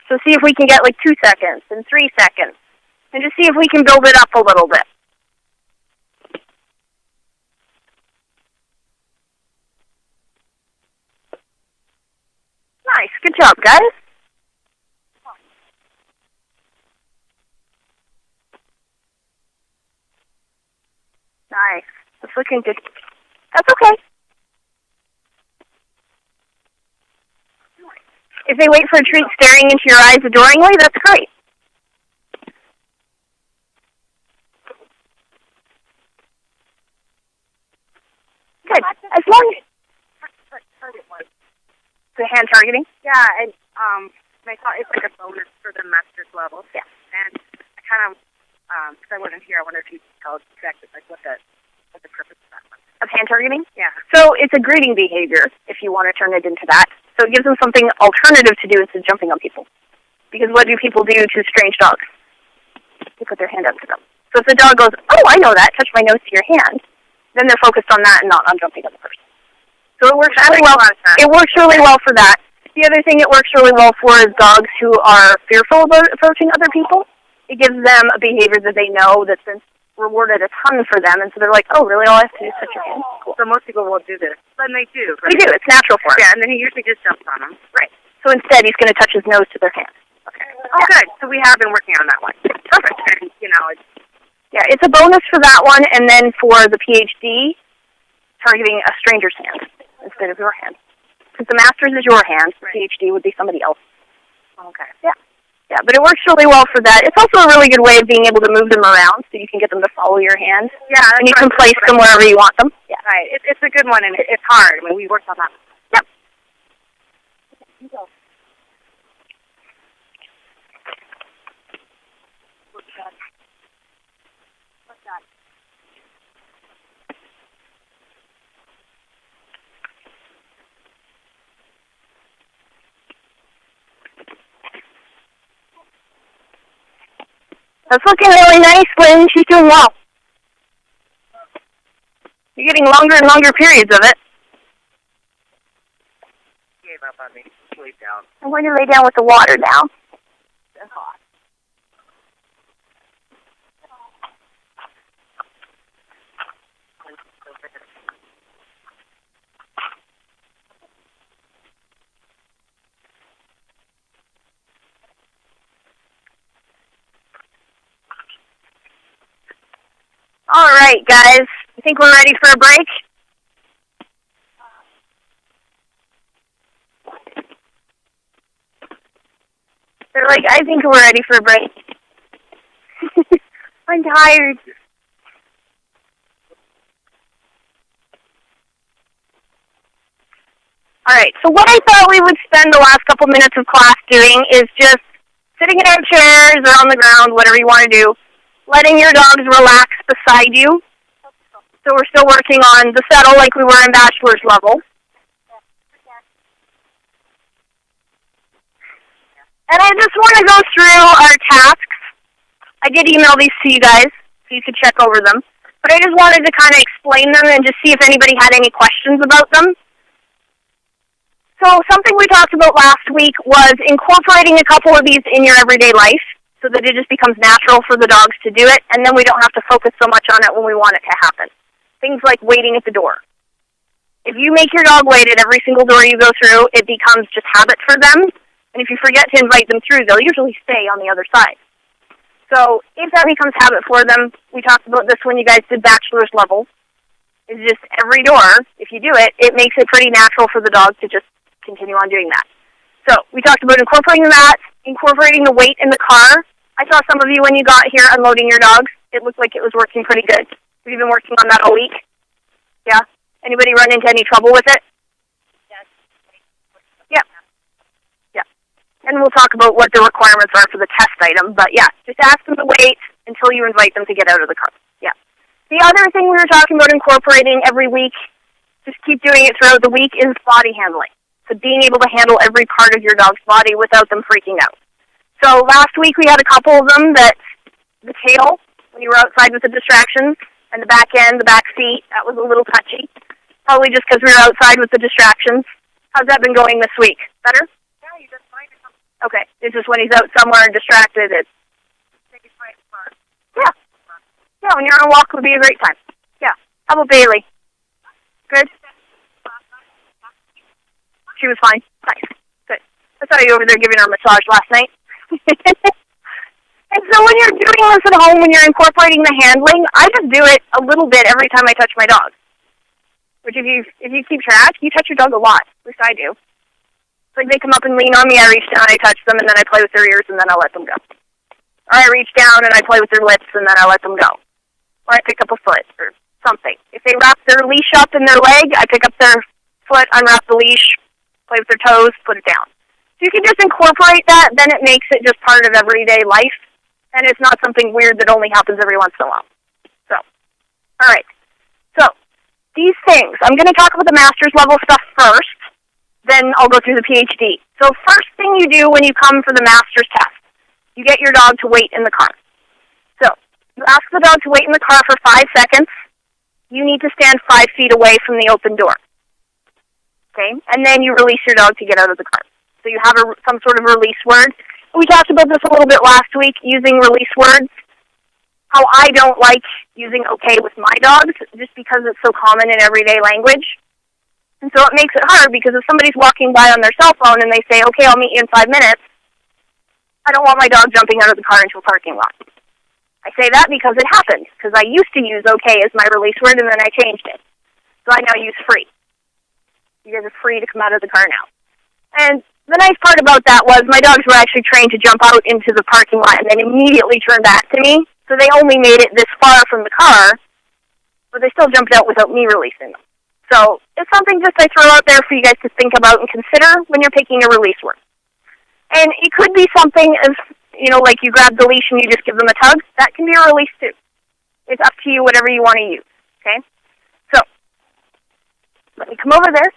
A: So see if we can get like 2 seconds and 3 seconds. And just see if we can build it up a little bit. Nice. Good job, guys. Nice. That's looking good. That's okay. If they wait for a treat staring into your eyes adoringly, that's great. Good. As long as the hand targeting?
B: Yeah, and I thought it's like a bonus for the master's level.
A: Yeah.
B: And I kind of, because I wasn't here, I wonder if you could tell us exactly like what the purpose of that was.
A: Of hand targeting?
B: Yeah.
A: So it's a greeting behavior, if you want to turn it into that. So it gives them something alternative to do instead of jumping on people. Because what do people do to strange dogs? They put their hand up to them. So if the dog goes, oh, I know that, touch my nose to your hand, then they're focused on that and not on jumping on the person. So it works really well. It works really well for that. The other thing it works really well for is dogs who are fearful about approaching other people. It gives them a behavior that they know that's been rewarded a ton for them, and so they're like, oh, really? All I have to do is touch your hand? Cool.
B: So most people won't do this. But they do. Right?
A: They do. It's natural for them.
B: Yeah, and then he usually just jumps on them.
A: Right. So instead, he's going to touch his nose to their hand.
B: Okay. Oh, good. So we have been working on that one.
A: Perfect.
B: And, you know,
A: it's a bonus for that one, and then for the PhD, targeting a stranger's hand instead of your hand. Because the master's is your hand, the PhD would be somebody else.
B: Okay.
A: Yeah. Yeah, but it works really well for that. It's also a really good way of being able to move them around so you can get them to follow your hand.
B: Yeah.
A: And you can place them wherever you want them. Yeah.
B: Right. It's a good one, and it's hard. I mean, we worked on that.
A: Yep.
B: You go. What's that? What's that?
A: That's looking really nice, Lynn. She's doing well. You're getting longer and longer periods of it.
B: Gave up on me. Laid down.
A: I'm going to lay down with the water now.
B: It's hot.
A: All right, guys. I think we're ready for a break. They're like, I think we're ready for a break. I'm tired. All right, so what I thought we would spend the last couple minutes of class doing is just sitting in our chairs or on the ground, whatever you want to do, letting your dogs relax beside you. So we're still working on the settle like we were in bachelor's level. And I just want to go through our tasks. I did email these to you guys, so you could check over them. But I just wanted to kind of explain them and just see if anybody had any questions about them. So something we talked about last week was incorporating a couple of these in your everyday life so that it just becomes natural for the dogs to do it, and then we don't have to focus so much on it when we want it to happen. Things like waiting at the door. If you make your dog wait at every single door you go through, it becomes just habit for them. And if you forget to invite them through, they'll usually stay on the other side. So if that becomes habit for them, we talked about this when you guys did bachelor's level, is just every door, if you do it, it makes it pretty natural for the dog to just continue on doing that. So we talked about incorporating that, incorporating the weight in the car. I saw some of you when you got here unloading your dogs. It looked like it was working pretty good. We've been working on that all week. Yeah? Anybody run into any trouble with it? Yeah. Yeah. And we'll talk about what the requirements are for the test item. But yeah, just ask them to wait until you invite them to get out of the car. Yeah. The other thing we were talking about incorporating every week, just keep doing it throughout the week, is body handling. So being able to handle every part of your dog's body without them freaking out. So last week we had a couple of them that the tail, when you were outside with the distractions, and the back end, the back feet, that was a little touchy. Probably just because we were outside with the distractions. How's that been going this week? Better?
B: Yeah, you just find it.
A: Okay. It's just when he's out somewhere and distracted, it's... Yeah. Yeah, when you're on a walk, it would be a great time. Yeah. How about Bailey? Good? She was fine. Nice. Good. I saw you over there giving her a massage last night. And so when you're doing this at home, when you're incorporating the handling, I just do it a little bit every time I touch my dog. Which if you keep track, you touch your dog a lot. At least I do. It's like they come up and lean on me, I reach down, I touch them, and then I play with their ears, and then I'll let them go. Or I reach down and I play with their lips, and then I let them go. Or I pick up a foot or something. If they wrap their leash up in their leg, I pick up their foot, unwrap the leash, play with their toes, put it down. So you can just incorporate that, then it makes it just part of everyday life. And it's not something weird that only happens every once in a while. So, all right. So, these things. I'm going to talk about the master's level stuff first. Then I'll go through the PhD. So, first thing you do when you come for the master's test, you get your dog to wait in the car. So, you ask the dog to wait in the car for 5 seconds. You need to stand 5 feet away from the open door. Okay? And then you release your dog to get out of the car. So you have some sort of release word. We talked about this a little bit last week, using release words. How I don't like using okay with my dogs, just because it's so common in everyday language. And so it makes it hard, because if somebody's walking by on their cell phone and they say, okay, I'll meet you in 5 minutes, I don't want my dog jumping out of the car into a parking lot. I say that because it happened, because I used to use okay as my release word, and then I changed it. So I now use free. You guys are free to come out of the car now. And the nice part about that was my dogs were actually trained to jump out into the parking lot and then immediately turn back to me. So they only made it this far from the car, but they still jumped out without me releasing them. So it's something just I throw out there for you guys to think about and consider when you're picking a release word. And it could be something as, like you grab the leash and you just give them a tug. That can be a release too. It's up to you, whatever you want to use. Okay? So, let me come over there.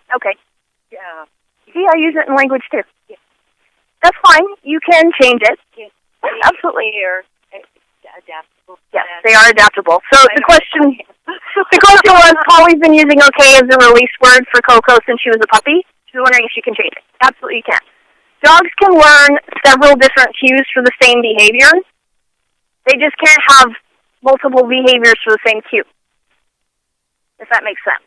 A: Okay.
B: Yeah.
A: See, I use it in language too.
B: Yeah.
A: That's fine. You can change it.
B: Yeah.
A: Absolutely.
B: They're adaptable.
A: Yes, they are adaptable. So the question was, Polly's been using okay as a release word for Coco since she was a puppy. She's wondering if she can change it. Absolutely you can. Dogs can learn several different cues for the same behavior. They just can't have multiple behaviors for the same cue, if that makes sense.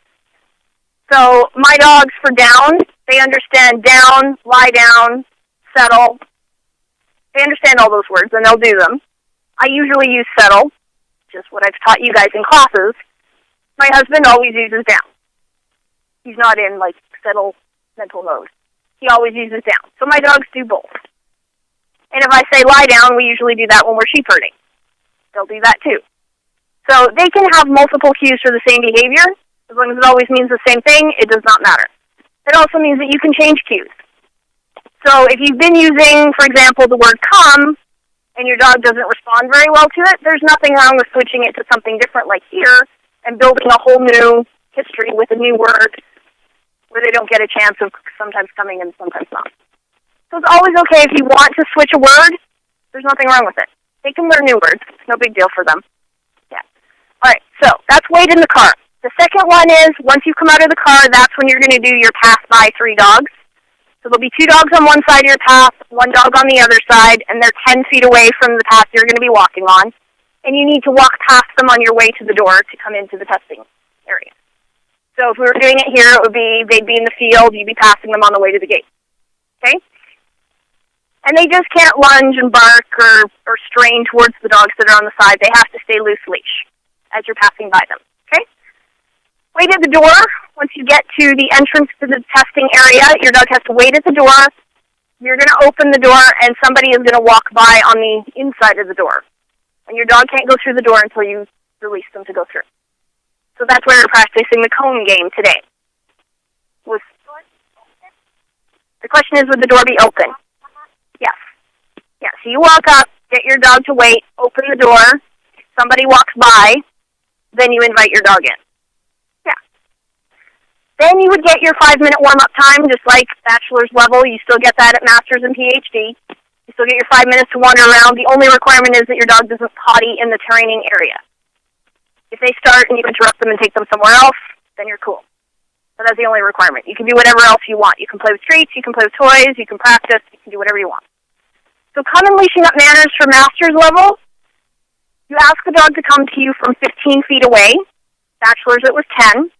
A: So my dogs for down, they understand down, lie down, settle. They understand all those words, and they'll do them. I usually use settle, just what I've taught you guys in classes. My husband always uses down. He's not in, settle mental mode. He always uses down. So my dogs do both. And if I say lie down, we usually do that when we're sheep herding. They'll do that too. So they can have multiple cues for the same behavior. As long as it always means the same thing, it does not matter. It also means that you can change cues. So if you've been using, for example, the word come, and your dog doesn't respond very well to it, there's nothing wrong with switching it to something different like here and building a whole new history with a new word where they don't get a chance of sometimes coming and sometimes not. So it's always okay if you want to switch a word, there's nothing wrong with it. They can learn new words. It's no big deal for them. Yeah. All right, so that's wait in the car. The second one is once you come out of the car, that's when you're going to do your pass by 3 dogs. So there'll be 2 dogs on one side of your path, 1 dog on the other side, and they're 10 feet away from the path you're going to be walking on. And you need to walk past them on your way to the door to come into the testing area. So if we were doing it here, it would be they'd be in the field, you'd be passing them on the way to the gate. Okay? And they just can't lunge and bark or strain towards the dogs that are on the side. They have to stay loose leash as you're passing by them. Okay? Wait at the door. Once you get to the entrance to the testing area, your dog has to wait at the door. You're going to open the door, and somebody is going to walk by on the inside of the door. And your dog can't go through the door until you release them to go through. So that's where we're practicing the cone game today. The question is, would the door be open? Yes. Yeah, so you walk up, get your dog to wait, open the door, somebody walks by, then you invite your dog in. Yeah. Then you would get your 5-minute warm-up time, just like bachelor's level. You still get that at master's and PhD. You still get your 5 minutes to wander around. The only requirement is that your dog doesn't potty in the training area. If they start and you interrupt them and take them somewhere else, then you're cool. But that's the only requirement. You can do whatever else you want. You can play with treats, you can play with toys, you can practice, you can do whatever you want. So common leashing up manners for master's level, you ask the dog to come to you from 15 feet away. Bachelor's, it was 10.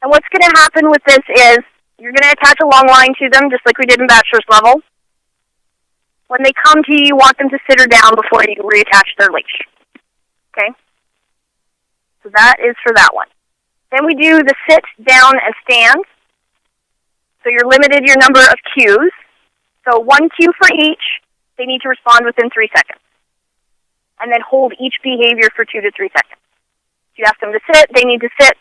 A: And what's going to happen with this is you're going to attach a long line to them, just like we did in bachelor's level. When they come to you, you want them to sit her down before you reattach their leash. Okay? So that is for that one. Then we do the sit, down, and stand. So you're limited your number of cues. So 1 cue for each. They need to respond within 3 seconds. And then hold each behavior for 2 to 3 seconds. If you ask them to sit, they need to sit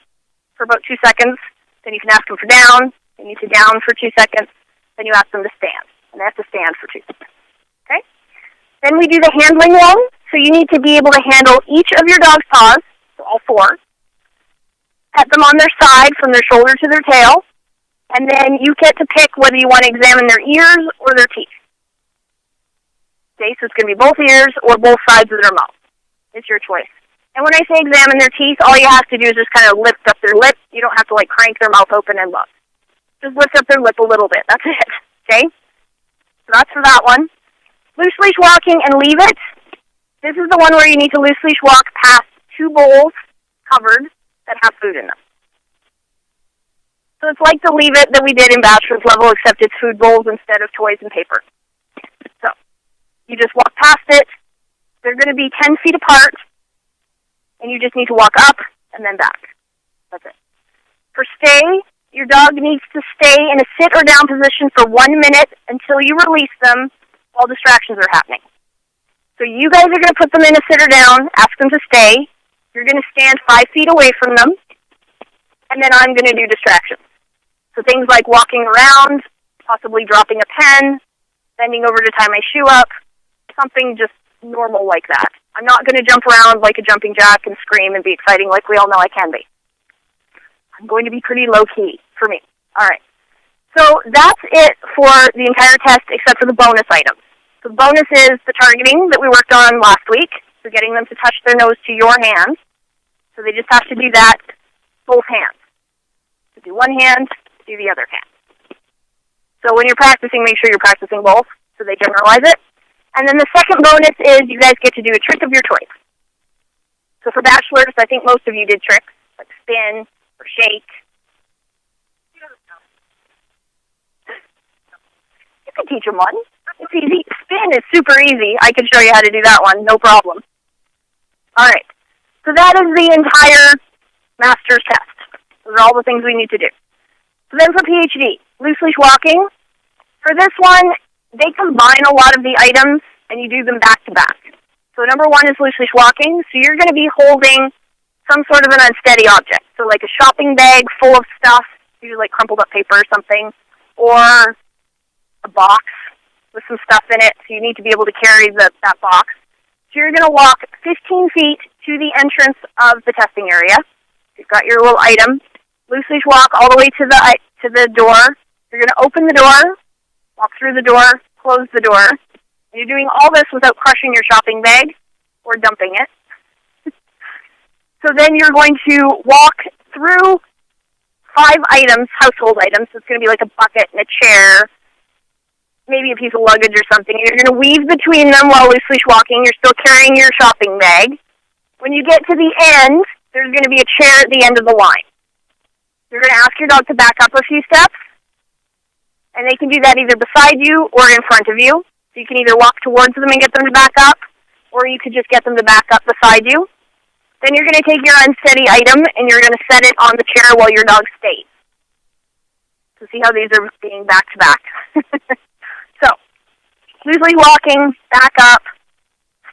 A: for about 2 seconds. Then you can ask them for down. They need to down for 2 seconds. Then you ask them to stand. And they have to stand for 2 seconds. Okay? Then we do the handling one. So you need to be able to handle each of your dog's paws, so all 4. Pet them on their side from their shoulder to their tail. And then you get to pick whether you want to examine their ears or their teeth. Okay, so it's going to be both ears or both sides of their mouth. It's your choice. And when I say examine their teeth, all you have to do is just kind of lift up their lip. You don't have to like crank their mouth open and look. Just lift up their lip a little bit. That's it. Okay? So that's for that one. Loose leash walking and leave it. This is the one where you need to loose leash walk past 2 bowls covered that have food in them. So it's like the leave it that we did in bachelor's level, except it's food bowls instead of toys and paper. So you just walk past it. They're going to be 10 feet apart, and you just need to walk up and then back. That's it. For stay, your dog needs to stay in a sit or down position for 1 minute until you release them while distractions are happening. So you guys are going to put them in a sit or down, ask them to stay. You're going to stand 5 feet away from them, and then I'm going to do distractions. So things like walking around, possibly dropping a pen, bending over to tie my shoe up, something just normal like that. I'm not going to jump around like a jumping jack and scream and be exciting like we all know I can be. I'm going to be pretty low-key for me. All right. So that's it for the entire test except for the bonus items. So the bonus is the targeting that we worked on last week, so getting them to touch their nose to your hand. So they just have to do that both hands. So do one hand, do the other hand. So when you're practicing, make sure you're practicing both so they generalize it. And then the second bonus is you guys get to do a trick of your choice. So for bachelors, I think most of you did tricks, like spin or shake. You can teach them one. It's easy. Spin is super easy. I can show you how to do that one, no problem. All right. So that is the entire master's test. Those are all the things we need to do. So then for PhD, loose leash walking. For this one, they combine a lot of the items, and you do them back to back. So number 1 is loose leash walking. So you're going to be holding some sort of an unsteady object. So like a shopping bag full of stuff, usually like crumpled up paper or something, or a box, with some stuff in it, so you need to be able to carry that box. So you're going to walk 15 feet to the entrance of the testing area. You've got your little item. Loose leash walk all the way to the door. You're going to open the door, walk through the door, close the door. And you're doing all this without crushing your shopping bag or dumping it. So then you're going to walk through 5 items, household items. So it's going to be like a bucket and a chair, maybe a piece of luggage or something. You're going to weave between them while loose leash walking. You're still carrying your shopping bag. When you get to the end, there's going to be a chair at the end of the line. You're going to ask your dog to back up a few steps, and they can do that either beside you or in front of you. So you can either walk towards them and get them to back up, or you could just get them to back up beside you. Then you're going to take your unsteady item, and you're going to set it on the chair while your dog stays. So see how these are being back to back. So, loosely walking, back up,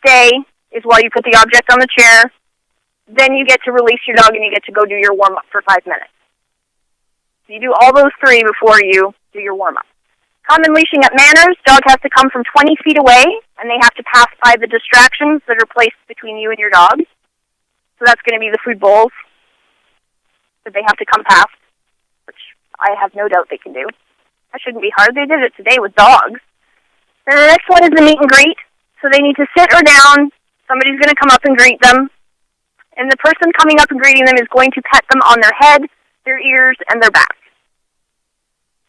A: stay is while you put the object on the chair. Then you get to release your dog, and you get to go do your warm-up for 5 minutes. So you do all those 3 before you do your warm-up. Common leashing up manners. Dog has to come from 20 feet away, and they have to pass by the distractions that are placed between you and your dog. So that's going to be the food bowls that they have to come past, which I have no doubt they can do. That shouldn't be hard. They did it today with dogs. And the next one is the meet and greet. So they need to sit or down. Somebody's going to come up and greet them. And the person coming up and greeting them is going to pet them on their head, their ears, and their back.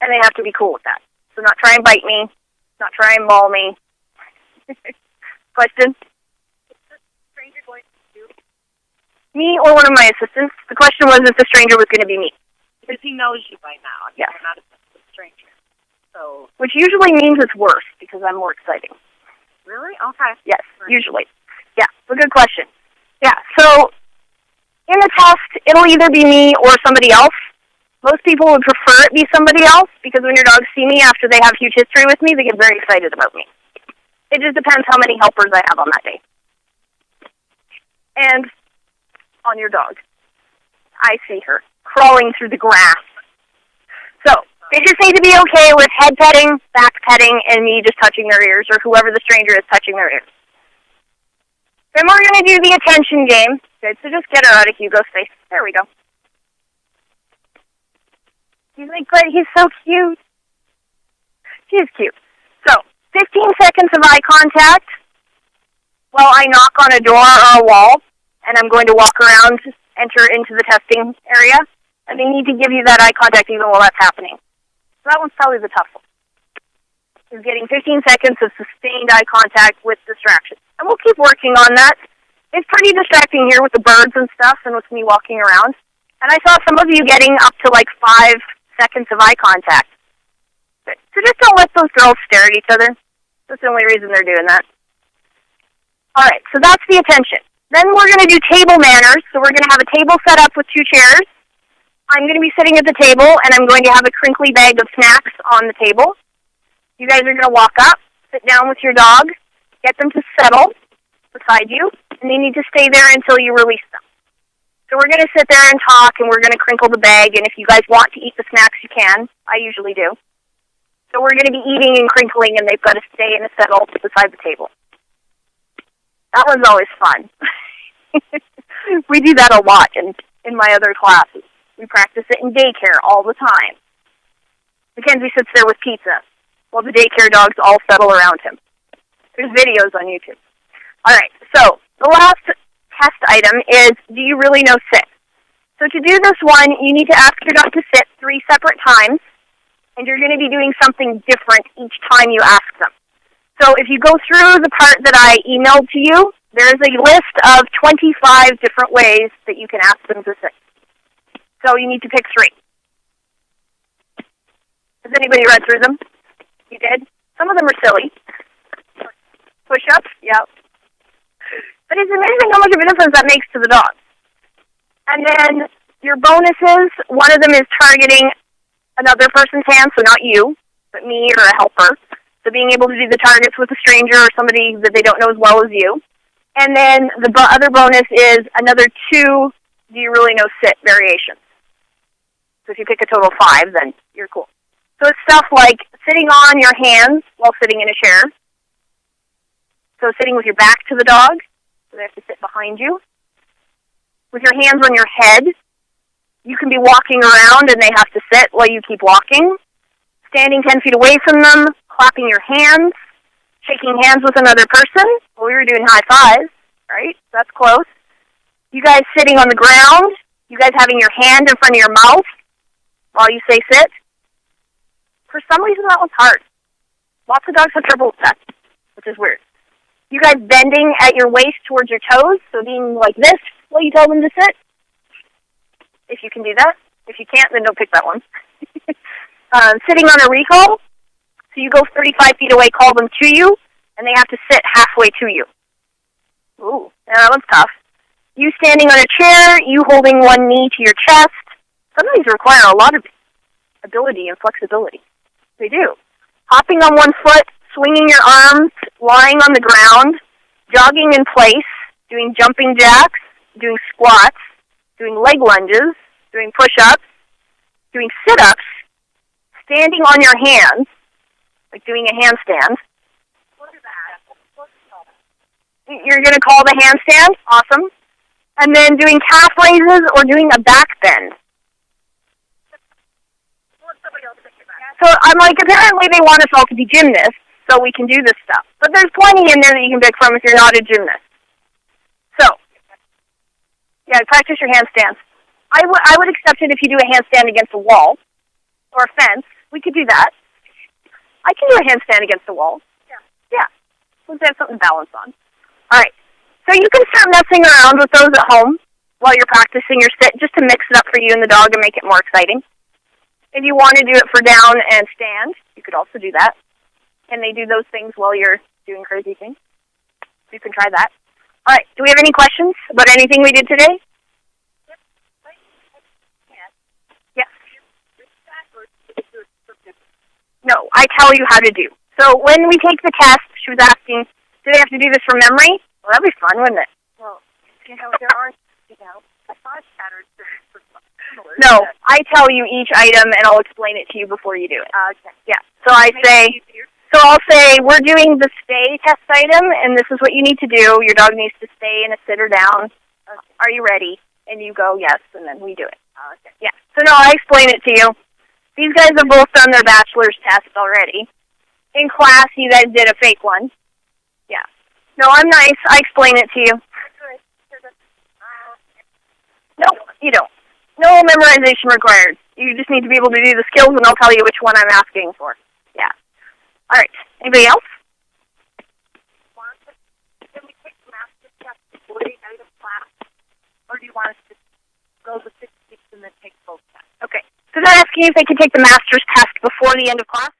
A: And they have to be cool with that. So not try and bite me, not try and maul me. Question?
B: Is the stranger going to do?
A: Me or one of my assistants. The question was if the stranger was going to be me.
B: Because he knows you by now.
A: Yes.
B: You're not a stranger. So.
A: Which usually means it's worse because I'm more exciting.
B: Really? Okay.
A: Yes, usually. Yeah, it's a good question. Yeah, so in the test, it'll either be me or somebody else. Most people would prefer it be somebody else because when your dogs see me after they have huge history with me, they get very excited about me. It just depends how many helpers I have on that day. And on your dog. I see her crawling through the grass. So they just need to be okay with head petting, back petting, and me just touching their ears, or whoever the stranger is touching their ears. Then we're going to do the attention game. Good, so just get her out of Hugo's face. There we go. He's like, but he's so cute. She's cute. So, 15 seconds of eye contact while I knock on a door or a wall, and I'm going to walk around, enter into the testing area, and they need to give you that eye contact even while that's happening. So that one's probably the tough one. Is getting 15 seconds of sustained eye contact with distraction. And we'll keep working on that. It's pretty distracting here with the birds and stuff and with me walking around. And I saw some of you getting up to like 5 seconds of eye contact. So just don't let those girls stare at each other. That's the only reason they're doing that. All right, so that's the attention. Then we're going to do table manners. So we're going to have a table set up with 2 chairs. I'm going to be sitting at the table, and I'm going to have a crinkly bag of snacks on the table. You guys are going to walk up, sit down with your dog, get them to settle beside you, and they need to stay there until you release them. So we're going to sit there and talk, and we're going to crinkle the bag, and if you guys want to eat the snacks, you can. I usually do. So we're going to be eating and crinkling, and they've got to stay and settle beside the table. That one's always fun. We do that a lot in my other classes. We practice it in daycare all the time. Mackenzie sits there with pizza while the daycare dogs all settle around him. There's videos on YouTube. All right, so the last test item is, do you really know sit? So to do this one, you need to ask your dog to sit 3 separate times, and you're going to be doing something different each time you ask them. So if you go through the part that I emailed to you, there is a list of 25 different ways that you can ask them to sit. So you need to pick 3. Has anybody read through them? You did? Some of them are silly. Push-ups? Yep. But it's amazing how much of a difference that makes to the dog. And then your bonuses, one of them is targeting another person's hand, so not you, but me or a helper. So being able to do the targets with a stranger or somebody that they don't know as well as you. And then the other bonus is another 2 do you really know sit variations. So if you pick a total of 5, then you're cool. So it's stuff like sitting on your hands while sitting in a chair. So sitting with your back to the dog, so they have to sit behind you. With your hands on your head, you can be walking around and they have to sit while you keep walking. Standing 10 feet away from them, clapping your hands, shaking hands with another person. Well, we were doing high fives, right? That's close. You guys sitting on the ground, you guys having your hand in front of your mouth while you say sit. For some reason, that was hard. Lots of dogs have trouble with that, which is weird. You guys bending at your waist towards your toes, so being like this while you tell them to sit. If you can do that. If you can't, then don't pick that one. Sitting on a recall, so you go 35 feet away, call them to you, and they have to sit halfway to you. Ooh, yeah, that one's tough. You standing on a chair, you holding one knee to your chest. Some of these require a lot of ability and flexibility. They do. Hopping on one foot, swinging your arms, lying on the ground, jogging in place, doing jumping jacks, doing squats, doing leg lunges, doing push-ups, doing sit-ups, standing on your hands, like doing a handstand.
B: What is that?
A: You're going to call the handstand. Awesome. And then doing calf raises or doing a back bend. So I'm like, apparently they want us all to be gymnasts so we can do this stuff. But there's plenty in there that you can pick from if you're not a gymnast. So, yeah, practice your handstands. I would accept it if you do a handstand against a wall or a fence. We could do that. I can do a handstand against a wall. Yeah. Let's have something to balance on. All right. So you can start messing around with those at home while you're practicing your sit, just to mix it up for you and the dog and make it more exciting. If you want to do it for down and stand, you could also do that. And they do those things while you're doing crazy things. You can try that. All right. Do we have any questions about anything we did today? Yes. No, I tell you how to do. So when we take the test, she was asking, do they have to do this from memory? Well, that'd be fun, wouldn't it?
B: Well, there are, massage patterns for similar.
A: No, I tell you each item and I'll explain it to you before you do it.
B: Okay.
A: Yeah. So I'll say, we're doing the stay test item, and this is what you need to do. Your dog needs to stay in a sit or down.
B: Okay.
A: Are you ready? And you go, yes, and then we do it.
B: Okay.
A: Yeah. So no, I explain it to you. These guys have both done their bachelor's test already. In class, you guys did a fake one. Yeah. No, I'm nice. I explain it to you. No, you don't. No memorization required. You just need to be able to do the skills, and I'll tell you which one I'm asking for. Yeah. All right. Anybody else?
B: Can we take the master test before the end of class? Or do you want us to go the 6 weeks and then take both tests?
A: Okay. So they're asking if they can take the master's test before the end of class?